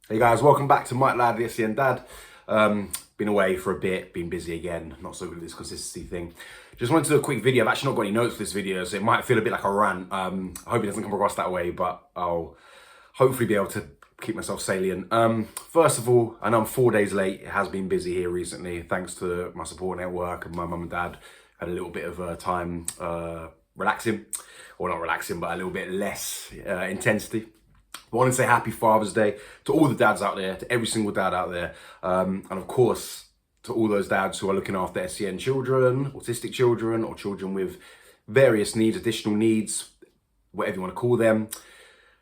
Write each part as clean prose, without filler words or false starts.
Hey guys, welcome back to Mike Ladd, the SEN Dad. Been away for a bit, been busy again, not so good at this consistency thing. Just wanted to do a quick video. I've actually not got any notes for this video, so it might feel a bit like a rant. I hope it doesn't come across that way, but I'll hopefully be able to keep myself salient. First of all, I know I'm 4 days late. It has been busy here recently, thanks to my support network and my mum and dad. Had a little bit of time relaxing, or not relaxing, but a little bit less intensity. I want to say happy Father's Day to all the dads out there, to every single dad out there. And of course, to all those dads who are looking after SEN children, autistic children, or children with various needs, additional needs, whatever you want to call them.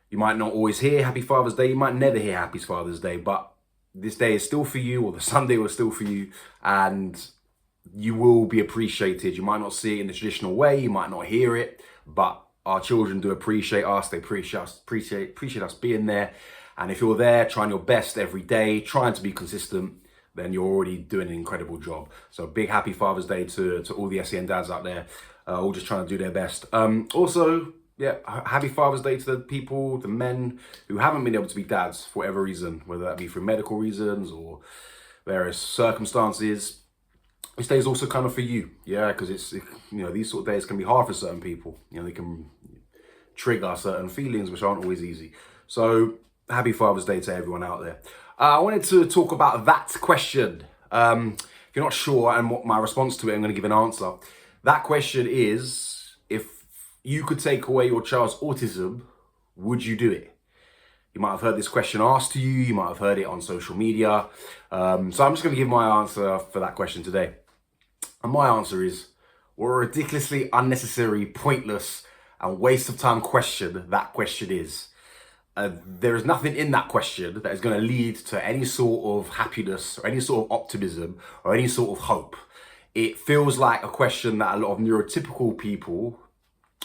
You might not always hear Happy Father's Day. You might never hear Happy Father's Day, but this day is still for you, or the Sunday was still for you, and you will be appreciated. You might not see it in the traditional way. You might not hear it, but our children do appreciate us. They appreciate us being there. And if you're there trying your best every day, trying to be consistent, then you're already doing an incredible job. So big happy Father's Day to all the SEN dads out there, all just trying to do their best. Also, yeah, happy Father's Day to the people, the men who haven't been able to be dads for whatever reason, whether that be for medical reasons or various circumstances. This day is also kind of for you, yeah, because these sort of days can be hard for certain people. They can trigger certain feelings which aren't always easy. So happy Father's Day to everyone out there. I wanted to talk about that question. If you're not sure and what my response to it, I'm going to give an answer. That question is, if you could take away your child's autism, would you do it? You might have heard this question asked to you. You might have heard it on social media. So I'm just going to give my answer for that question today. And my answer is, what a ridiculously unnecessary, pointless, and waste of time question that question is. There is nothing in that question that is going to lead to any sort of happiness or any sort of optimism or any sort of hope. It feels like a question that a lot of neurotypical people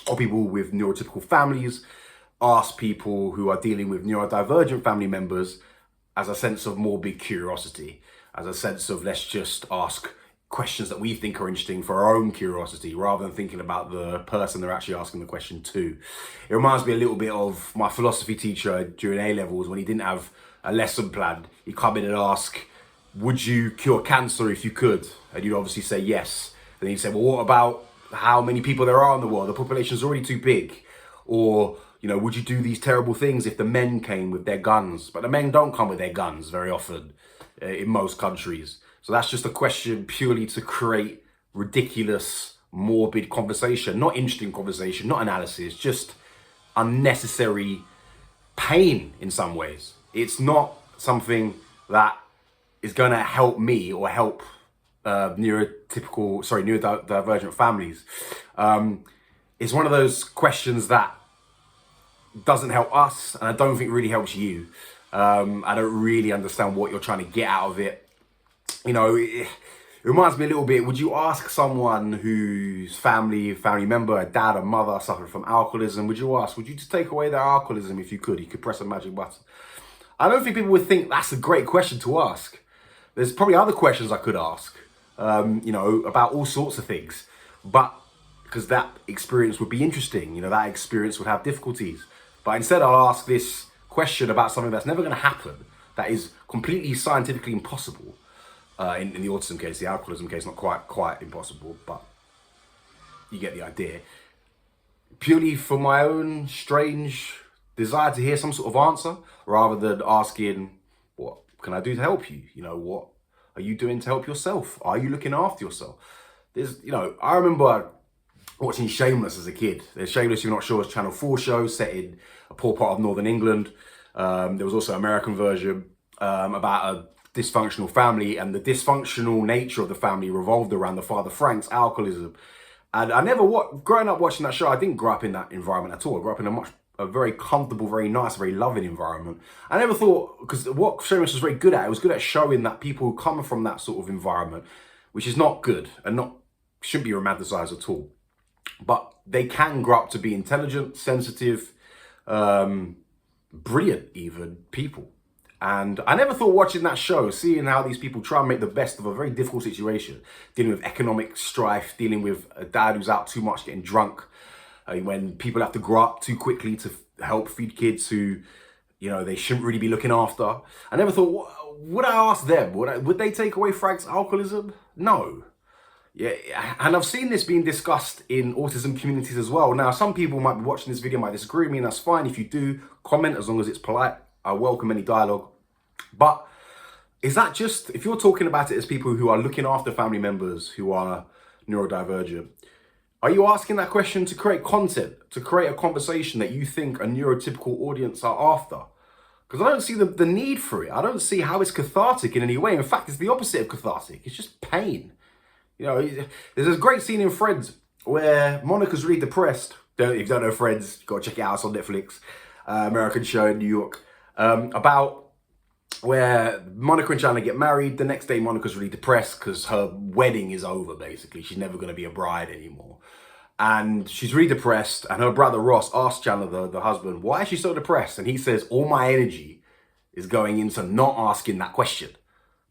or people with neurotypical families ask people who are dealing with neurodivergent family members as a sense of morbid curiosity, as a sense of let's just ask questions that we think are interesting for our own curiosity, rather than thinking about the person they're actually asking the question to. It reminds me a little bit of my philosophy teacher during A-levels when he didn't have a lesson planned. He'd come in and ask, would you cure cancer if you could? And you'd obviously say yes. Then he'd say, well, what about how many people there are in the world? The population's already too big. Or, would you do these terrible things if the men came with their guns? But the men don't come with their guns very often in most countries. So that's just a question purely to create ridiculous, morbid conversation, not interesting conversation, not analysis, just unnecessary pain in some ways. It's not something that is going to help me or help neurodivergent families. It's one of those questions that doesn't help us, and I don't think really helps you. I don't really understand what you're trying to get out of it. It reminds me a little bit, would you ask someone whose family member, a dad or mother suffered from alcoholism, would you just take away their alcoholism if you could? You could press a magic button. I don't think people would think that's a great question to ask. There's probably other questions I could ask, about all sorts of things. But because that experience would be interesting, that experience would have difficulties. But instead I'll ask this question about something that's never going to happen, that is completely scientifically impossible. In the autism case, the alcoholism case, not quite impossible, but you get the idea. Purely for my own strange desire to hear some sort of answer, rather than asking, what can I do to help you? What are you doing to help yourself? Are you looking after yourself? I remember watching Shameless as a kid. There's Shameless, if you're not sure, it's Channel 4 show set in a poor part of Northern England. There was also an American version about a dysfunctional family, and the dysfunctional nature of the family revolved around the father Frank's alcoholism. And I never, growing up watching that show, I didn't grow up in that environment at all. I grew up in a very comfortable, very nice, very loving environment. I never thought, because what Shameless was very good at, it was good at showing that people who come from that sort of environment, which is not good and shouldn't be romanticized at all, but they can grow up to be intelligent, sensitive, brilliant even people. And I never thought watching that show, seeing how these people try and make the best of a very difficult situation, dealing with economic strife, dealing with a dad who's out too much, getting drunk, when people have to grow up too quickly to help feed kids who they shouldn't really be looking after. I never thought, would I ask them? Would they take away Frank's alcoholism? No. Yeah, and I've seen this being discussed in autism communities as well. Now, some people might be watching this video, might disagree with me, and that's fine. If you do, comment, as long as it's polite. I welcome any dialogue. But is that just, if you're talking about it as people who are looking after family members who are neurodivergent, are you asking that question to create content, to create a conversation that you think a neurotypical audience are after? Because I don't see the need for it. I don't see how it's cathartic in any way. In fact, it's the opposite of cathartic. It's just pain. There's this great scene in Friends where Monica's really depressed. If you don't know Friends, you've got to check it out. It's on Netflix. American show in New York. About where Monica and Chandler get married. The next day, Monica's really depressed because her wedding is over, basically. She's never going to be a bride anymore. And she's really depressed. And her brother Ross asks Chandler, the husband, why is she so depressed? And he says, all my energy is going into not asking that question.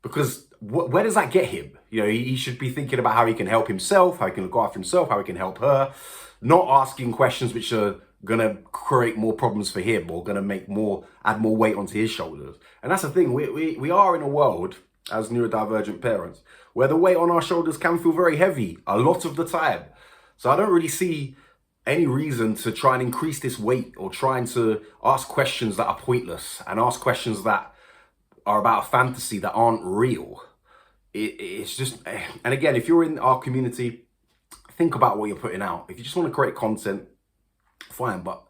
Because where does that get him? He should be thinking about how he can help himself, how he can look after himself, how he can help her, not asking questions which are going to create more problems for him or going to add more weight onto his shoulders. And that's the thing, we are in a world as neurodivergent parents where the weight on our shoulders can feel very heavy a lot of the time. So I don't really see any reason to try and increase this weight or trying to ask questions that are pointless and ask questions that are about fantasy that aren't real. It's just, and again, if you're in our community, think about what you're putting out. If you just want to create content, fine. But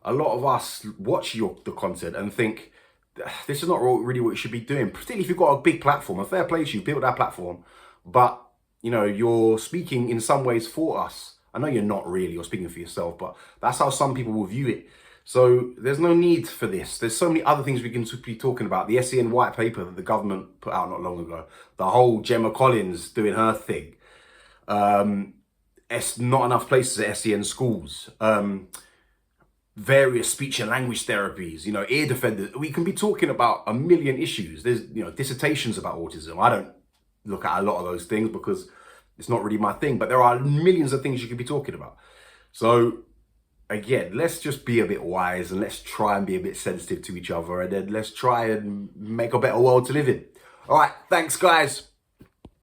a lot of us watch the content and think, this is not really what you should be doing, particularly if you've got a big platform. A fair play to you, built that platform, but you're speaking in some ways for us. I know you're not really, you're speaking for yourself, but that's how some people will view it. So there's no need for this. There's so many other things we can be talking about. The SEN white paper that the government put out not long ago. The whole Gemma Collins doing her thing. It's not enough places at SEN schools. Various speech and language therapies, ear defenders. We can be talking about a million issues. There's, dissertations about autism. I don't look at a lot of those things because it's not really my thing, but there are millions of things you could be talking about. So again, let's just be a bit wise and let's try and be a bit sensitive to each other, and then let's try and make a better world to live in. All right, thanks guys.